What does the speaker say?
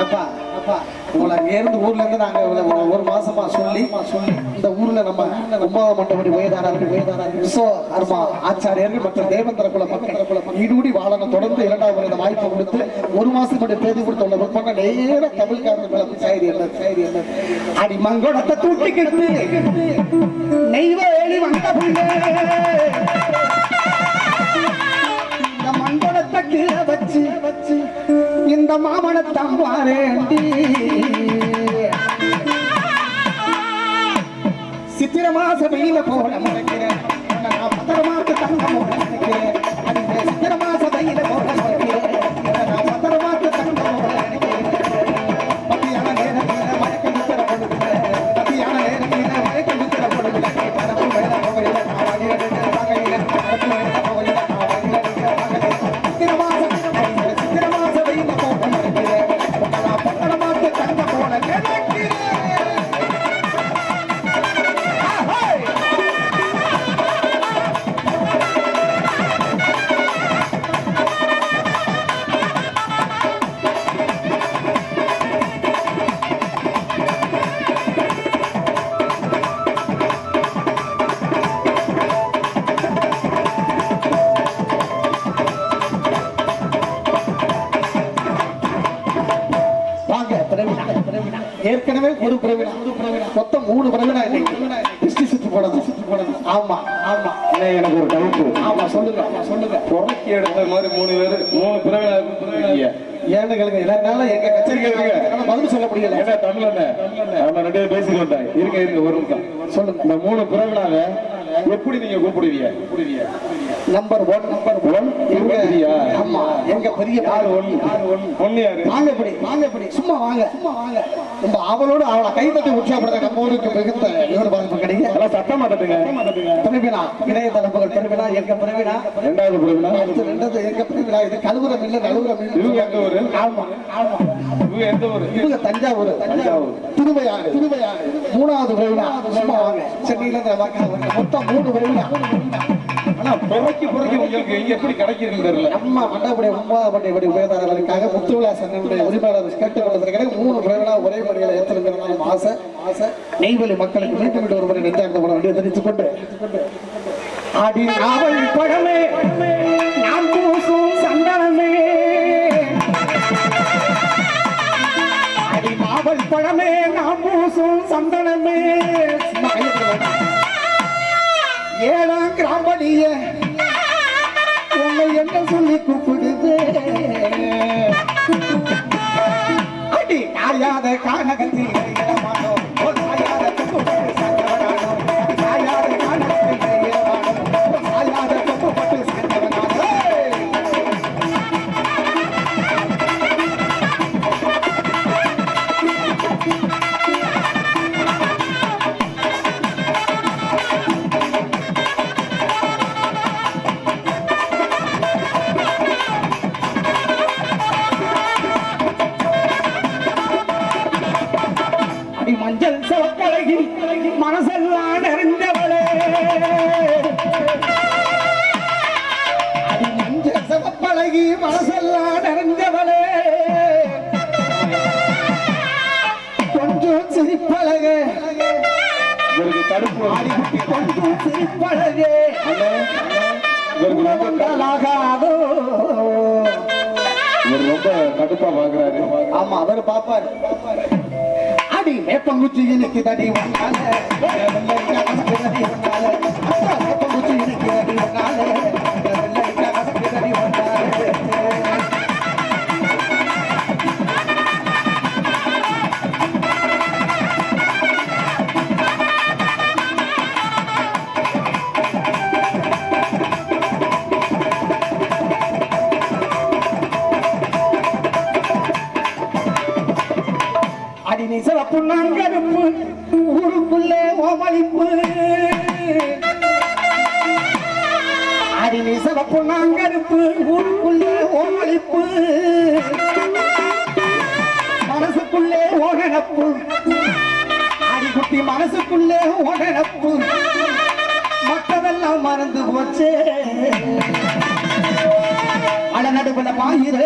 அப்பா அப்பா உங்களை அங்கேருந்து ஊர்ல இருந்து நாங்க ஒரு மாசமா சொல்லி இந்த ஊர்ல நம்ம 9ஆம் மண்டபடி விஸ்வ அர்மா ஆச்சாரியர்கள் மற்றும் தேவேந்திர குல மக்கள் ஈடுபடி வாழணும் தொடர்ந்து 2வது முறை வாய்ப்பு கொடுத்து ஒரு மாசம் மட்டும் தேதி கொடுத்த பண்ண நேர தமிழ்காரர்கள் சாயரி என்ன அடி மங்கோடத்தை தூக்கிக்கிட்டு நெய்வேலி வந்த இந்த மங்கோடத்தை கீழே வச்சு இந்த மாமனத்தான் வாரேண்டி சித்திர மாச வெயில போல நினைக்கிறேன் பத்திரமாக்கு தங்கம் போல நினைக்கிறேன் சித்திர மாச வெயில போல நினைக்கிறேன் பத்திரமாக்கு தங்கம் போல நினைக்கிறேன் பத்தியான நேரத்தில் மயக்கம் வித்திர கொடுக்கிறேன் பத்தியான நேரத்தில் மயக்கம் வித்திர கொடுக்கிறேன் பரப்பு வேலை போகையில பரப்பு வேலை போகையில சித்திர மாச வெயில போல நினைக்கிறேன் பத்திரமாக்கு தங்கம் போல நினைக்கிறேன். ஏற்கனவே ஒரு பிரவினா மொத்தம் 3 பிரவினா இன்னைக்கு சுத்தி போடணும். ஆமா ஆமா எனக்கு ஒரு டவுட். ஆமா சொல்லுங்க புறக்கி எடுத்த மாதிரி 3 பிரவினா ஏன்னு கேளுங்க. என்னால எங்க கச்சேரிக்கு பதில் சொல்ல முடியல. ஏன்னா தமிழ்ல நம்ம 2 பேரும் பேசிக்கிட்டோம். இருங்க ஒரு நிமிஷம் சொல்லுங்க. இந்த 3 பிரவினாவை எப்படி நீங்க கூப்பிடுவீங்க? நம்பர் 1 ஆமா எங்க பெரிய ஒண்ணு யாரு? வாங்க இப்படி சும்மா வாங்க நம்ம அவளோட அவளை கை தட்டி உற்சாகப்படுத்த நம்ம ஊருக்கு மிகுந்த இவர் பாதிப்பு கிடைக்கும். அதெல்லாம் சட்ட மாட்டேங்க. பிரவினா இணையதள புகழ் பிரவினா எங்க பிரவினா 2வது பிரவினா அடுத்து எங்க பிரவினா இது கழுவுரம் இல்ல நழுவுரம் இவங்க எந்த ஊரு? ஆமா இவங்க எந்த ஊரு? இவங்க தஞ்சாவூர் திருவையாறு 3வது பிரவினா சும்மா வாங்க சென்னையில இருந்து மொத்தம் 3 பிரவினா. ஆனா புறக்கி உங்களுக்கு எப்படி கிடைக்குதுன்னு தெரியல. அம்மா மண்டபடி 9ஆம் மண்டபடி உபயதாரர்களுக்காக முத்துவிழா சங்கங்களுடைய உரிமையாளர் கேட்டுக்கொள்வதற்காக 3 பிரவினா ஒரே முறையில் ஏற்றிருக்கிறதாலும் ஆசை நெய்வேலி மக்களுக்கு மீண்டும் ஒரு முறை நெஞ்சார்ந்த பட வேண்டிய தெரிவித்துக் கொண்டு அடி நாவல் படமே நாம் பூசும் சந்தனமே அடி நாவல் படமே நாம் பூசும் சந்தனமே 7ஆம் கிராமணிய உன்னை என்ன சொல்லி கூப்பிடுது அடி ஆயாத கானகத்தில் மஞ்சள் சிவப்பழகி மனசெல்லாம் நிறைந்தவளே மஞ்சள் சிவப்பழகி மனசெல்லாம் நிறைந்தவளே கொஞ்சம் சிரிப்பழகு கொஞ்சம் சிரிப்பழகு ஆகாதோ ரொம்ப கடுப்பா பாக்குறாரு. ஆமா அவர் பாப்பாரு. அடி வேப்பங்குச்சி இன்னைக்கு தடி வந்தால வேப்பங்குச்சி இன்னைக்கு தடி வந்தால தடி வந்தால சிவப்பு நாங்கருப்பு ஊருக்குள்ளே ஓமளிப்பு அடி சிவப்பு நாங்கருப்பு ஊருக்குள்ளே ஓமளிப்பு மனசுக்குள்ளே ஓடனப்பு அடிக்குட்டி மனசுக்குள்ளே ஓடனப்பு மற்றதெல்லாம் மறந்து போச்சே அட நடுவில் பாயிர